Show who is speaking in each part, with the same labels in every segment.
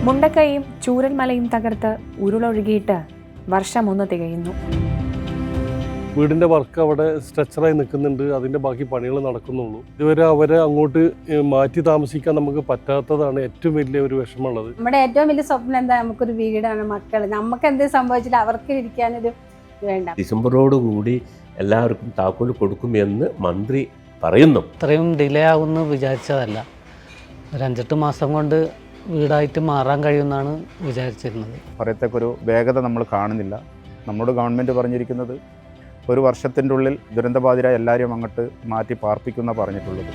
Speaker 1: മുണ്ടക്കൈയും ചൂരൽമലയും തകർത്ത് ഉരുളൊഴുകിയിട്ട് വർഷം 1 തികയുന്നു.
Speaker 2: വീടിൻ്റെ വർക്ക് അവിടെ സ്ട്രെച്ചറായി നിൽക്കുന്നുണ്ട്. അതിൻ്റെ ബാക്കി പണികൾ നടക്കുന്നുള്ളൂ. ഇതുവരെ അവരെ അങ്ങോട്ട് മാറ്റി താമസിക്കാൻ നമുക്ക് പറ്റാത്തതാണ് ഏറ്റവും വലിയ ഒരു വിഷമമുള്ളത്.
Speaker 3: നമ്മുടെ ഏറ്റവും വലിയ സ്വപ്നം എന്താ? നമുക്കൊരു വീടാണ്, മക്കൾ. നമുക്ക് എന്ത് സംഭവിച്ചിട്ട് അവർക്ക് ഇരിക്കാനൊരു വേണ്ട.
Speaker 4: ഡിസംബറോടുകൂടി എല്ലാവർക്കും താക്കോൽ കൊടുക്കുമെന്ന് മന്ത്രി പറയുന്നു.
Speaker 5: ഇത്രയും ഡിലേ ആകുമെന്ന് വിചാരിച്ചതല്ല. ഒരു 5-8 മാസം കൊണ്ട് വീടായിട്ട് മാറാൻ കഴിയുമെന്നാണ് വിചാരിച്ചിരുന്നത്.
Speaker 6: പറയത്തക്കൊരു വേഗത നമ്മൾ കാണുന്നില്ല. നമ്മുടെ ഗവൺമെൻറ് പറഞ്ഞിരിക്കുന്നത് 1 വർഷത്തിൻ്റെ ഉള്ളിൽ ദുരന്തബാധിതരായ എല്ലാവരെയും അങ്ങോട്ട് മാറ്റി പാർപ്പിക്കുന്ന പറഞ്ഞിട്ടുള്ളത്.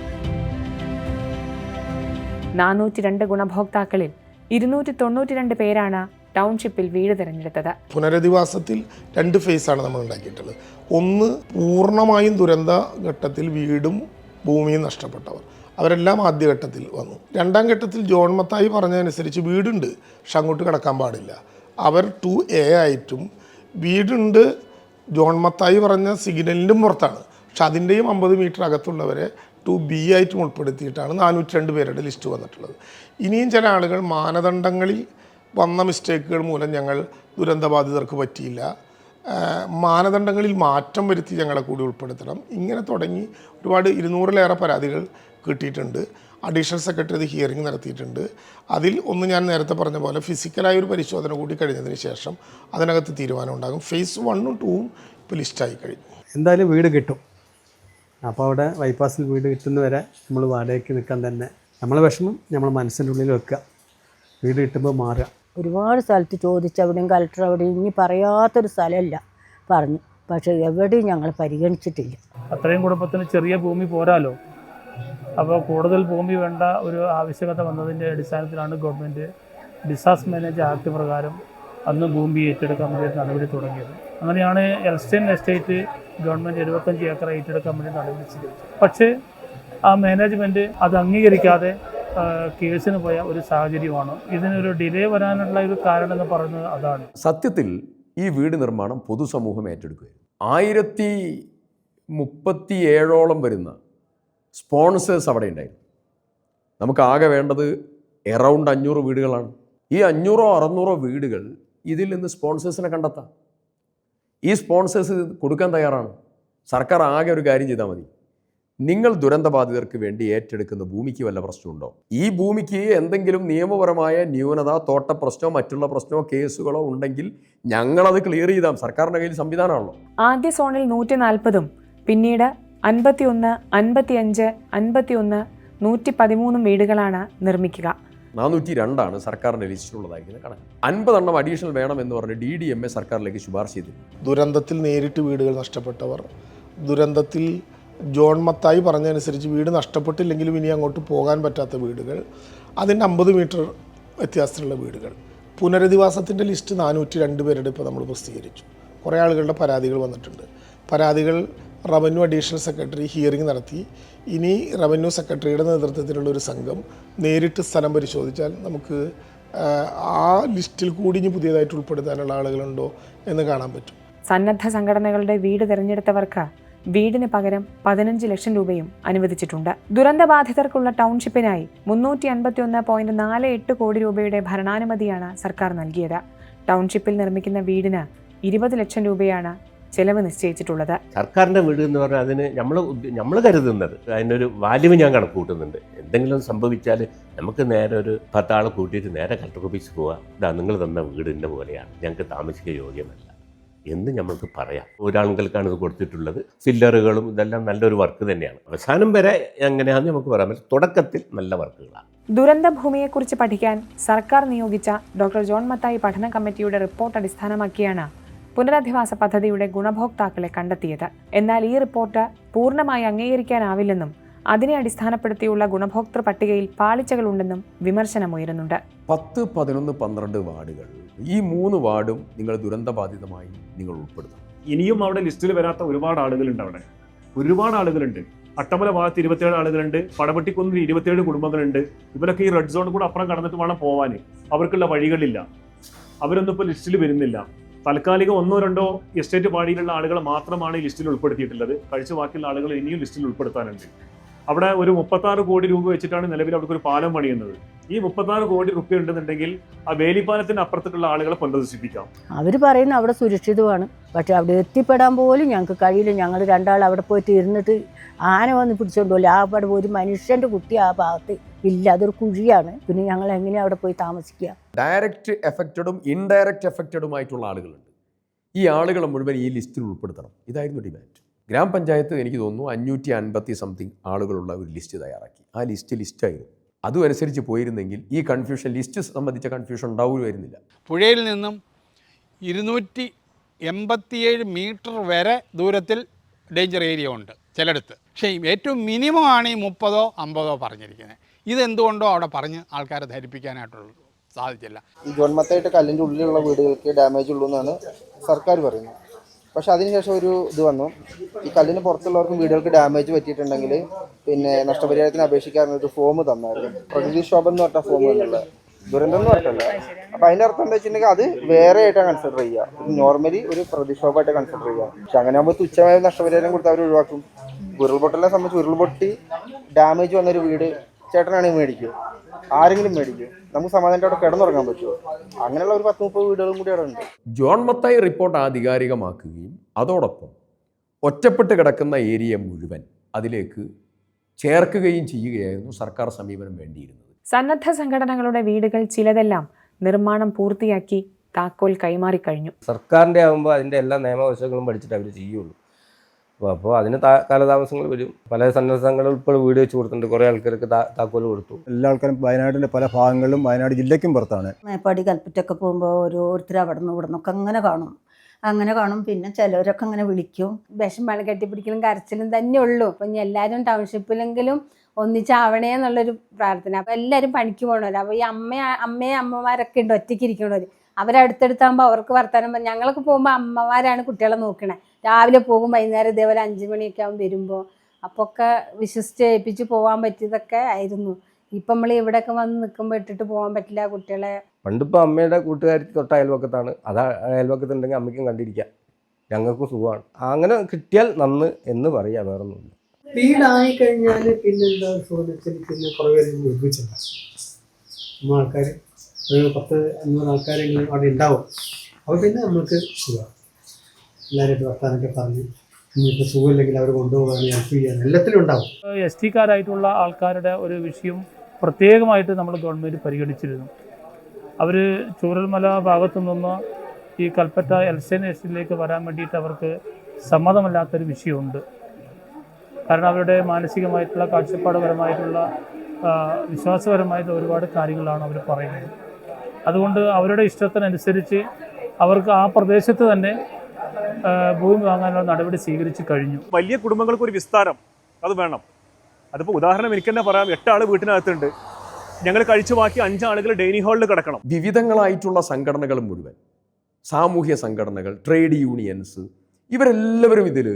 Speaker 1: 402 ഗുണഭോക്താക്കളിൽ 292 പേരാണ് ടൗൺഷിപ്പിൽ വീട് തിരഞ്ഞെടുത്തത്.
Speaker 7: പുനരധിവാസത്തിൽ 2 ഫേസാണ് നമ്മൾ ഉണ്ടാക്കിയിട്ടുള്ളത്. ഒന്ന്, പൂർണ്ണമായും ദുരന്ത ഘട്ടത്തിൽ വീടും ഭൂമിയും നഷ്ടപ്പെട്ടവർ, അവരെല്ലാം ആദ്യഘട്ടത്തിൽ വന്നു. 2ാം ഘട്ടത്തിൽ ജോൺ മത്തായി പറഞ്ഞതനുസരിച്ച് വീടുണ്ട് പക്ഷെ അങ്ങോട്ട് കിടക്കാൻ പാടില്ല, അവർ 2A ആയിട്ടും, വീടുണ്ട് ജോൺ മത്തായി പറഞ്ഞ സിഗ്നലിൻ്റെ പുറത്താണ് പക്ഷെ അതിൻ്റെയും 50 മീറ്റർ അകത്തുള്ളവരെ 2B ആയിട്ടും ഉൾപ്പെടുത്തിയിട്ടാണ് 402 പേരുടെ ലിസ്റ്റ് വന്നിട്ടുള്ളത്. ഇനിയും ചില ആളുകൾ മാനദണ്ഡങ്ങളിൽ വന്ന മിസ്റ്റേക്കുകൾ മൂലം ഞങ്ങൾ ദുരന്തബാധിതർക്ക് പറ്റിയില്ല, മാനദണ്ഡങ്ങളിൽ മാറ്റം വരുത്തി ഞങ്ങളെ കൂടി ഉൾപ്പെടുത്തണം, ഇങ്ങനെ തുടങ്ങി ഒരുപാട് 200-ലേറെ പരാതികൾ കിട്ടിയിട്ടുണ്ട്. അഡീഷണൽ സെക്രട്ടറി അത് ഹിയറിംഗ് നടത്തിയിട്ടുണ്ട്. അതിൽ ഒന്ന് ഞാൻ നേരത്തെ പറഞ്ഞ പോലെ ഫിസിക്കലായ ഒരു പരിശോധന കൂടി കഴിഞ്ഞതിന് ശേഷം അതിനകത്ത് തീരുമാനം ഉണ്ടാകും. ഫേസ് 1ഉം 2ഉം ഇപ്പോൾ ലിസ്റ്റായി കഴിഞ്ഞു.
Speaker 8: എന്തായാലും വീട് കിട്ടും. അപ്പോൾ അവിടെ ബൈപ്പാസിൽ വീട് കിട്ടുന്നവരെ നമ്മൾ വാടകയ്ക്ക് നിൽക്കാൻ തന്നെ നമ്മളെ വിഷമം നമ്മൾ മനസ്സിൻ്റെ ഉള്ളിൽ വെക്കുക, വീട് കിട്ടുമ്പോൾ മാറുക.
Speaker 3: ഒരുപാട് സ്ഥലത്ത് ചോദിച്ചവിടെയും കളക്ടർ അവിടെയും ഇനി പറയാത്തൊരു സ്ഥലമല്ല പറഞ്ഞു, പക്ഷേ എവിടെയും ഞങ്ങൾ പരിഗണിച്ചിട്ടില്ല.
Speaker 9: അത്രയും കുടുംബത്തിന് ചെറിയ ഭൂമി പോരാലോ, അപ്പോൾ കൂടുതൽ ഭൂമി വേണ്ട ഒരു ആവശ്യകത വന്നതിൻ്റെ അടിസ്ഥാനത്തിലാണ് ഗവൺമെൻറ് ഡിസാസ്റ്റർ മാനേജ് ആക്ട് പ്രകാരം അന്ന് ഭൂമി ഏറ്റെടുക്കാൻ വേണ്ടി നടപടി തുടങ്ങിയത്. അങ്ങനെയാണ് എൽസ്റ്റൺ എസ്റ്റേറ്റ് ഗവൺമെൻറ് 75 ഏക്കർ ഏറ്റെടുക്കാൻ വേണ്ടി നടപടി സ്വീകരിച്ചത്. പക്ഷേ ആ മാനേജ്മെൻറ്റ് അത് അംഗീകരിക്കാതെ കേസിന് പോയ ഒരു സാഹചര്യമാണ്. ഇതിനൊരു ഡിലേ വരാനുള്ള ഒരു കാരണം എന്ന് പറയുന്നത് അതാണ്.
Speaker 10: സത്യത്തിൽ ഈ വീട് നിർമ്മാണം പൊതുസമൂഹം ഏറ്റെടുക്കുകയായിരുന്നു. 1037ഓളം വരുന്ന സ്പോൺസേഴ്സ് അവിടെ ഉണ്ടായിരുന്നു. നമുക്കാകെ വേണ്ടത് എറൗണ്ട് 500 വീടുകളാണ്. ഈ 500 600 വീടുകൾ ഇതിൽ നിന്ന് സ്പോൺസേഴ്സിനെ കണ്ടെത്താം. ഈ സ്പോൺസേഴ്സ് കൊടുക്കാൻ തയ്യാറാണ്. സർക്കാർ ആകെ ഒരു കാര്യം ചെയ്താൽ മതി, നിങ്ങൾ ദുരന്തബാധിതർക്ക് വേണ്ടി ഏറ്റെടുക്കുന്ന ഭൂമിക്ക് വല്ല പ്രശ്നമുണ്ടോ, ഈ ഭൂമിക്ക് എന്തെങ്കിലും നിയമപരമായ ന്യൂനത, തോട്ടപ്രശ്നമോ മറ്റുള്ള പ്രശ്നമോ കേസുകളോ ഉണ്ടെങ്കിൽ ഞങ്ങളത് ക്ലിയർ ചെയ്താം. സർക്കാരിൻ്റെ കയ്യിൽ സംവിധാനമാണല്ലോ.
Speaker 1: ആദ്യ സോണിൽ 140ഉം പിന്നീട് 51, 55, 51, 113 വീടുകളാണ് നിർമ്മിക്കുക.
Speaker 10: 402 സർക്കാരിൻ്റെ ലിസ്റ്റിലുള്ളതായിരിക്കുന്ന കണക്ക്. 50 അഡീഷണൽ വേണമെന്ന് പറഞ്ഞ് DDMA സർക്കാരിലേക്ക് ശുപാർശ ചെയ്തു.
Speaker 7: ദുരന്തത്തിൽ നേരിട്ട് വീടുകൾ നഷ്ടപ്പെട്ടവർ, ദുരന്തത്തിൽ ജോൺ മത്തായി പറഞ്ഞതനുസരിച്ച് വീട് നഷ്ടപ്പെട്ടില്ലെങ്കിലും ഇനി അങ്ങോട്ട് പോകാൻ പറ്റാത്ത വീടുകൾ, അതിൻ്റെ 50 മീറ്റർ വ്യത്യാസത്തിലുള്ള വീടുകൾ. പുനരധിവാസത്തിൻ്റെ ലിസ്റ്റ് 402 പേരുടെ ഇപ്പോൾ നമ്മൾ പ്രസിദ്ധീകരിച്ചു. കുറേ ആളുകളുടെ പരാതികൾ വന്നിട്ടുണ്ട്. പരാതികൾ റവന്യൂ അഡീഷണൽ സെക്രട്ടറി ഹിയറിംഗ് നടത്തി. ഇനി റവന്യൂ സെക്രട്ടറിയുടെ നേതൃത്വത്തിലുള്ള ഒരു സംഘം നേരിട്ട് സ്ഥലം പരിശോധിച്ചാൽ നമുക്ക് ആ ലിസ്റ്റിൽ കൂടി ഇനി പുതിയതായിട്ട് ഉൾപ്പെടുത്താനുള്ള ആളുകളുണ്ടോ എന്ന് കാണാൻ പറ്റും.
Speaker 1: സന്നദ്ധ സംഘടനകളുടെ വീട് തിരഞ്ഞെടുത്തവർക്ക് വീടിന് പകരം 15 ലക്ഷം രൂപയും അനുവദിച്ചിട്ടുണ്ട്. ദുരന്തബാധിതർക്കുള്ള ടൗൺഷിപ്പിനായി 351.48 കോടി രൂപയുടെ ഭരണാനുമതിയാണ് സർക്കാർ നൽകിയത്. ടൗൺഷിപ്പിൽ നിർമ്മിക്കുന്ന വീടിന് 20 ലക്ഷം രൂപയാണ് ചെലവ് നിശ്ചയിച്ചിട്ടുള്ളത്.
Speaker 4: സർക്കാരിൻ്റെ വീട് എന്ന് പറഞ്ഞാൽ അതിന് നമ്മൾ കരുതുന്നത് അതിനൊരു വാല്യൂ ഞാൻ കണക്ക് കൂട്ടുന്നുണ്ട്. എന്തെങ്കിലും സംഭവിച്ചാൽ നമുക്ക് നേരെ ഒരു 10 ആളെ കൂട്ടിയിട്ട് നേരെ കളക്ടർ ഓഫീസിൽ പോവുക, ഇതാ നിങ്ങൾ തന്ന വീടിൻ്റെ പോലെയാണ്, ഞങ്ങൾക്ക് താമസിക്കാൻ യോഗ്യമല്ല എന്ന് നമ്മൾക്ക് പറയാം. ഒരാളുകൾക്കാണ് ഇത് കൊടുത്തിട്ടുള്ളത്. ഫില്ലറുകളും ഇതെല്ലാം നല്ലൊരു വർക്ക് തന്നെയാണ്. അവസാനം വരെ എങ്ങനെയാണെന്ന് നമുക്ക് പറയാൻ പറ്റും. തുടക്കത്തിൽ നല്ല വർക്കുകളാണ്.
Speaker 1: ദുരന്ത ഭൂമിയെക്കുറിച്ച് പഠിക്കാൻ സർക്കാർ നിയോഗിച്ച ഡോക്ടർ ജോൺ മത്തായി പഠന കമ്മിറ്റിയുടെ റിപ്പോർട്ട് അടിസ്ഥാനമാക്കിയാണ് പുനരധിവാസ പദ്ധതിയുടെ ഗുണഭോക്താക്കളെ കണ്ടെത്തിയത്. എന്നാൽ ഈ റിപ്പോർട്ട് പൂർണ്ണമായി അംഗീകരിക്കാനാവില്ലെന്നും അതിനെ അടിസ്ഥാനപ്പെടുത്തിയുള്ള ഗുണഭോക്തൃ പട്ടികയിൽ പാളിച്ചകളുണ്ടെന്നും വിമർശനമുയരുന്നുണ്ട്.
Speaker 10: 10, 11, 12 വാർഡുകൾ, ഈ 3 വാർഡും നിങ്ങൾ ദുരന്തബാധിതമായി നിങ്ങൾ ഉൾപ്പെടുത്തണം.
Speaker 11: ഇനിയും അവിടെ ലിസ്റ്റിൽ വരാത്ത ഒരുപാട് ആളുകളുണ്ട്. അവിടെ ഒരുപാട് ആളുകളുണ്ട്. അട്ടമല ഭാഗത്ത് 27 ആളുകളുണ്ട്. പടവട്ടിക്കുന്നിൽ 27 കുടുംബങ്ങളുണ്ട്. ഇവരൊക്കെ ഈ റെഡ് സോൺ കൂടെ അപ്പുറം കടന്നിട്ട് വേണം പോവാൻ. അവർക്കുള്ള വഴികളില്ല. അവരൊന്നും ഇപ്പോൾ ലിസ്റ്റിൽ വരുന്നില്ല. താൽക്കാലിക 1-2 എസ്റ്റേറ്റ് പാടിയിലുള്ള ആളുകളെ മാത്രമാണ് ഈ ലിസ്റ്റിൽ ഉൾപ്പെടുത്തിയിട്ടുള്ളത്. കഴിച്ച ബാക്കിയുള്ള ആളുകൾ ഇനിയും ലിസ്റ്റിൽ ഉൾപ്പെടുത്താനുണ്ട്. അവിടെ ഒരു 36 കോടി രൂപ വെച്ചിട്ടാണ് നിലവിൽ അവിടെ ഒരു പാലം പണിയുന്നത്. ഈ 34 കോടി റുപ്യ ഉണ്ടെന്നുണ്ടെങ്കിൽ ആ വേലിപ്പാലത്തിന് അപ്പുറത്തേക്കുള്ള ആളുകളെ പുനരധിവസിപ്പിക്കാം.
Speaker 3: അവർ പറയുന്നത് അവിടെ സുരക്ഷിതമാണ്, പക്ഷെ അവിടെ എത്തിപ്പെടാൻ പോലും ഞങ്ങൾക്ക് കഴിയില്ല. ഞങ്ങൾ രണ്ടാൾ അവിടെ പോയിട്ട് ഇരുന്നിട്ട് ആന വന്ന് പിടിച്ചോണ്ട് പോലും ആ അവിടെ ഒരു മനുഷ്യൻ്റെ കുട്ടി ആ ഭാഗത്ത് ഇല്ല, അതൊരു കുഴിയാണ്. പിന്നെ ഞങ്ങൾ എങ്ങനെയാണ് അവിടെ പോയി താമസിക്കുക?
Speaker 10: ഡയറക്റ്റ് എഫക്റ്റഡും ഇൻഡയറക്റ്റ് എഫക്റ്റഡുമായിട്ടുള്ള ആളുകളുണ്ട്. ഈ ആളുകളെ മുഴുവൻ ഈ ലിസ്റ്റിൽ ഉൾപ്പെടുത്തണം. ഇതായിരുന്നു ഡിമാൻഡ്. ഗ്രാമപഞ്ചായത്ത് എനിക്ക് തോന്നുന്നു 550 സംതിങ് ആളുകളുള്ള ഒരു ലിസ്റ്റ് തയ്യാറാക്കി. ആ ലിസ്റ്റായിരുന്നു. അതും അനുസരിച്ച് പോയിരുന്നെങ്കിൽ ഈ കൺഫ്യൂഷൻ, ലിസ്റ്റ് സംബന്ധിച്ച കൺഫ്യൂഷൻ ഉണ്ടാവുമായിരുന്നില്ല.
Speaker 12: പുഴയിൽ നിന്നും 287 മീറ്റർ വരെ ദൂരത്തിൽ ഡേഞ്ചർ ഏരിയ ഉണ്ട് ചിലയിടത്ത്. പക്ഷേ ഏറ്റവും മിനിമം ആണ് ഈ 30ഓ 50ഓ പറഞ്ഞിരിക്കുന്നത്. ഇതെന്തുകൊണ്ടോ അവിടെ പറഞ്ഞ് ആൾക്കാരെ ധരിപ്പിക്കാനായിട്ടുള്ള സാധിച്ചില്ല.
Speaker 13: ഈ ജോൺ മത്തായിട്ട് കല്ലിൻ്റെ ഉള്ളിലുള്ള വീടുകൾക്ക് ഡാമേജ് ഉള്ളൂ എന്നാണ് സർക്കാർ പറയുന്നത്. പക്ഷെ അതിനുശേഷം ഒരു ഇത് വന്നു, ഈ കല്ലിന് പുറത്തുള്ളവർക്കും വീടുകൾക്ക് ഡാമേജ് പറ്റിയിട്ടുണ്ടെങ്കിൽ പിന്നെ നഷ്ടപരിഹാരത്തിന് അപേക്ഷിക്കാറുണ്ട് ഫോം തന്നായിരുന്നു. പ്രകൃതിക്ഷോഭം എന്ന് പറഞ്ഞ ഫോം തന്നുള്ള ദുരന്തം എന്ന് പറഞ്ഞില്ല. അപ്പോൾ അതിൻ്റെ അർത്ഥം എന്താ വെച്ചിട്ടുണ്ടെങ്കിൽ അത് വേറെ ആയിട്ടാണ് കൺസിഡർ ചെയ്യുക. നോർമലി ഒരു പ്രതിക്ഷോഭമായിട്ട് കൺസിഡർ ചെയ്യുക. പക്ഷെ അങ്ങനെ ആകുമ്പോൾ തുച്ഛമായ നഷ്ടപരിഹാരം കൊടുത്ത് അവർ ഒഴിവാക്കും. ഉരുൾപൊട്ടലിനെ സംബന്ധിച്ച് ഉരുൾപൊട്ടി ഡാമേജ് വന്നൊരു വീട് ചേട്ടനാണെങ്കിൽ മേടിക്കും, ആരെങ്കിലും മേടിക്കും, നമുക്ക് സമാധാനത്തോടെ കിടന്നുറങ്ങാൻ പറ്റുമോ? അങ്ങനെയുള്ള ഒരു 10-30 വീടുകളും കൂടി അവിടെ ഉണ്ട്.
Speaker 10: ജോൺ മത്തായി റിപ്പോർട്ട് ആധികാരികമാക്കുകയും അതോടൊപ്പം ഒറ്റപ്പെട്ട് കിടക്കുന്ന ഏരിയ മുഴുവൻ അതിലേക്ക് ചേർക്കുകയും ചെയ്യുകയായിരുന്നു സർക്കാർ സമീപനം വേണ്ടിയിരുന്നത്.
Speaker 1: സന്നദ്ധ സംഘടനകളുടെ വീടുകൾ ചിലതെല്ലാം നിർമ്മാണം പൂർത്തിയാക്കി താക്കോൽ കൈമാറിക്കഴിഞ്ഞു.
Speaker 14: സർക്കാരിൻ്റെ ആകുമ്പോൾ അതിൻ്റെ എല്ലാ നിയമവശങ്ങളും പഠിച്ചിട്ട് അവർ ചെയ്യുള്ളൂ. അപ്പോൾ അതിന് കാലതാമസങ്ങൾ വരും. പല സന്നദ്ധ സംഘടനകൾ ഇപ്പോൾ വീട് വെച്ച് കൊടുത്തിട്ടുണ്ട്. കുറേ ആൾക്കാർക്ക് താക്കോൽ കൊടുത്തു.
Speaker 15: എല്ലാ ആൾക്കാരും വയനാടിൻ്റെ പല ഭാഗങ്ങളിലും വയനാട് ജില്ലയ്ക്കും പുറത്താണ്.
Speaker 3: മേപ്പാടി കൽപ്പറ്റൊക്കെ പോകുമ്പോൾ ഓരോരുത്തർ അവിടെ നിന്നൊക്കെ അങ്ങനെ കാണും. പിന്നെ ചിലവരൊക്കെ അങ്ങനെ വിളിക്കും.
Speaker 16: വിഷമാണ് കെട്ടിപ്പിടിക്കലും കരച്ചിലും തന്നെ ഉള്ളൂ. അപ്പം ഇനി എല്ലാവരും ടൗൺഷിപ്പിലെങ്കിലും ഒന്നിച്ചാവണേ എന്നുള്ളൊരു പ്രാർത്ഥന. അപ്പം എല്ലാവരും പണിക്ക് പോകണവർ. അപ്പോൾ ഈ അമ്മമാരൊക്കെ ഉണ്ട് ഒറ്റയ്ക്ക് ഇരിക്കണവർ. അവരടുത്തടുത്താകുമ്പോൾ അവർക്ക് വർത്താനം. ഞങ്ങളൊക്കെ പോകുമ്പോൾ അമ്മമാരാണ് കുട്ടികളെ നോക്കണേ. രാവിലെ പോകും, വൈകുന്നേരം ഇതേപോലെ 5 മണിയൊക്കെ ആകുമ്പോൾ വരുമ്പോൾ. അപ്പോൾ ഒക്കെ വിശ്വസിച്ച് ഏൽപ്പിച്ച് പോകാൻ പറ്റിയതൊക്കെ ആയിരുന്നു. ഇപ്പം നമ്മൾ ഇവിടെയൊക്കെ വന്ന് നിൽക്കുമ്പോൾ ഇട്ടിട്ട് പോകാൻ പറ്റില്ല കുട്ടികളെ.
Speaker 14: പണ്ടിപ്പോൾ അമ്മയുടെ കൂട്ടുകാരി തൊട്ട അയൽവക്കത്താണ്. അത് അയൽവക്കത്തുണ്ടെങ്കിൽ അമ്മയ്ക്കും കണ്ടിരിക്കാം, ഞങ്ങൾക്കും സുഖമാണ്. അങ്ങനെ കിട്ടിയാൽ നന്ന് എന്ന് പറയാം, വേറൊന്നുമില്ല.
Speaker 8: വീടായി കഴിഞ്ഞാൽ പിന്നെന്താ സുഖം, പിന്നെ കുറേ പേര് ഒരുമിച്ചുണ്ട്. ആൾക്കാർ ഒരു 10-500 ആൾക്കാരെങ്കിലും അവിടെ ഉണ്ടാവും. അപ്പോൾ പിന്നെ നമ്മൾക്ക് സുഖമാണ്. എല്ലാവരും വർത്താനൊക്കെ പറഞ്ഞ് ഇനിയിപ്പോൾ സുഖമില്ലെങ്കിൽ അവർ കൊണ്ടുപോകാൻ ഹെൽപ്പ് ചെയ്യാൻ എല്ലാത്തിലും ഉണ്ടാവും.
Speaker 9: ST-കാരായിട്ടുള്ള ആൾക്കാരുടെ ഒരു വിഷയം പ്രത്യേകമായിട്ട് നമ്മൾ ഗവൺമെൻറ് പരിഗണിച്ചിരുന്നു. അവർ ചൂരൽമല ഭാഗത്തു നിന്ന് ഈ കൽപ്പറ്റ എൽസൈൻ എസ്റ്റിലേക്ക് വരാൻ വേണ്ടിയിട്ട് അവർക്ക് സമ്മതമല്ലാത്തൊരു വിഷയമുണ്ട്. കാരണം അവരുടെ മാനസികമായിട്ടുള്ള കാഴ്ചപ്പാടുപരമായിട്ടുള്ള വിശ്വാസപരമായിട്ടുള്ള ഒരുപാട് കാര്യങ്ങളാണ് അവർ പറയുന്നത്. അതുകൊണ്ട് അവരുടെ ഇഷ്ടത്തിനനുസരിച്ച് അവർക്ക് ആ പ്രദേശത്ത് തന്നെ ഭൂമി വാങ്ങാനുള്ള നടപടി സ്വീകരിച്ചു കഴിഞ്ഞു.
Speaker 11: വലിയ കുടുംബങ്ങൾക്ക് ഒരു വിസ്താരം അത് വേണം. അതിപ്പോൾ ഉദാഹരണം എനിക്ക് തന്നെ പറയാം. 8 ആൾ വീട്ടിനകത്തുണ്ട്, ഞങ്ങൾ കഴിച്ചു ബാക്കി 5 ആളുകൾ ഡൈനിങ് ഹാളിൽ കിടക്കണം.
Speaker 10: വിവിധങ്ങളായിട്ടുള്ള സംഘടനകൾ മുഴുവൻ, സാമൂഹ്യ സംഘടനകൾ, ട്രേഡ് യൂണിയൻസ്, ഇവരെല്ലാവരും ഇതിൽ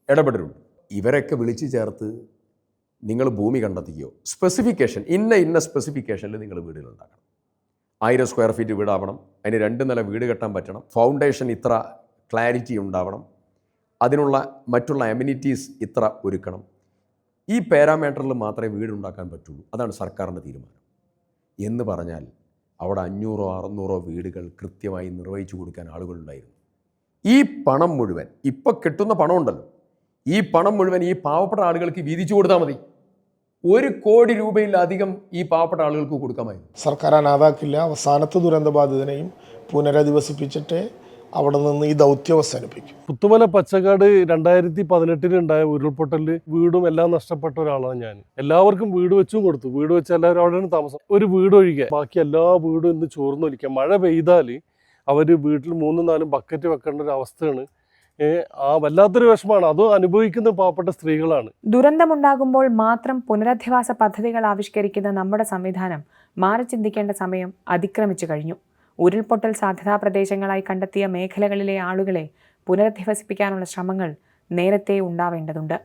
Speaker 10: ഇടപെടലുണ്ട്. ഇവരൊക്കെ വിളിച്ചു ചേർത്ത് നിങ്ങൾ ഭൂമി കണ്ടെത്തിക്കോ, സ്പെസിഫിക്കേഷൻ ഇന്ന സ്പെസിഫിക്കേഷനിൽ നിങ്ങൾ വീടുകളുണ്ടാക്കണം. 1000 സ്ക്വയർ ഫീറ്റ് വീടാവണം, അതിന് 2 നില വീട് കെട്ടാൻ പറ്റണം, ഫൗണ്ടേഷൻ ഇത്ര ക്ലാരിറ്റി ഉണ്ടാവണം, അതിനുള്ള മറ്റുള്ള അമ്യൂണിറ്റീസ് ഇത്ര ഒരുക്കണം. ഈ പാരാമീറ്ററിൽ മാത്രമേ വീടുണ്ടാക്കാൻ പറ്റുള്ളൂ. അതാണ് സർക്കാരിൻ്റെ തീരുമാനം. എന്ന് പറഞ്ഞാൽ അവിടെ 500-600 വീടുകൾ കൃത്യമായി നിർവഹിച്ചു കൊടുക്കാൻ ആളുകളുണ്ടായിരുന്നു. ഈ പണം മുഴുവൻ, ഇപ്പം കിട്ടുന്ന പണമുണ്ടല്ലോ, ഈ പണം മുഴുവൻ ഈ പാവപ്പെട്ട ആളുകൾക്ക് വീതിച്ചു കൊടുത്താൽ മതി. 1 കോടി രൂപയിലധികം ഈ പാവപ്പെട്ട ആളുകൾക്ക് കൊടുക്കാമായിരുന്നു.
Speaker 7: സർക്കാർ അനാഥാക്കില്ല. അവസാനത്തെ ദുരന്തബാധിതനെയും പുനരധിവസിപ്പിച്ചിട്ട് അവിടെ നിന്ന് ഈ ദൗത്യം അവസാനിപ്പിക്കും.
Speaker 2: പുത്തുമല പച്ചക്കാട് 2018 ഉണ്ടായ ഉരുൾപൊട്ടലിൽ വീടും എല്ലാം നഷ്ടപ്പെട്ട ഒരാളാണ് ഞാൻ. എല്ലാവർക്കും വീട് വെച്ചും കൊടുത്തു. വീട് വെച്ച് എല്ലാവരും അവിടെയാണ് താമസം. ഒരു വീട് ഒഴികെ ബാക്കി എല്ലാ വീടും ഇന്ന് ചോർന്നൊലിക്കുക. മഴ പെയ്താൽ അവർ വീട്ടിൽ 3-4 ബക്കറ്റ് വെക്കേണ്ട ഒരു അവസ്ഥയാണ്. ആ വല്ലാത്തൊരു വിഷമാണ്. അത് അനുഭവിക്കുന്ന പാവപ്പെട്ട സ്ത്രീകളാണ്.
Speaker 1: ദുരന്തമുണ്ടാകുമ്പോൾ മാത്രം പുനരധിവാസ പദ്ധതികൾ ആവിഷ്കരിക്കുന്ന നമ്മുടെ സംവിധാനം മാറി ചിന്തിക്കേണ്ട സമയം അതിക്രമിച്ചു കഴിഞ്ഞു. ഉരുൾപൊട്ടൽ സാധ്യതാ പ്രദേശങ്ങളായി കണ്ടെത്തിയ മേഖലകളിലെ ആളുകളെ പുനരധിവസിപ്പിക്കാനുള്ള ശ്രമങ്ങൾ നേരത്തെ ഉണ്ടാവേണ്ടതുണ്ട്.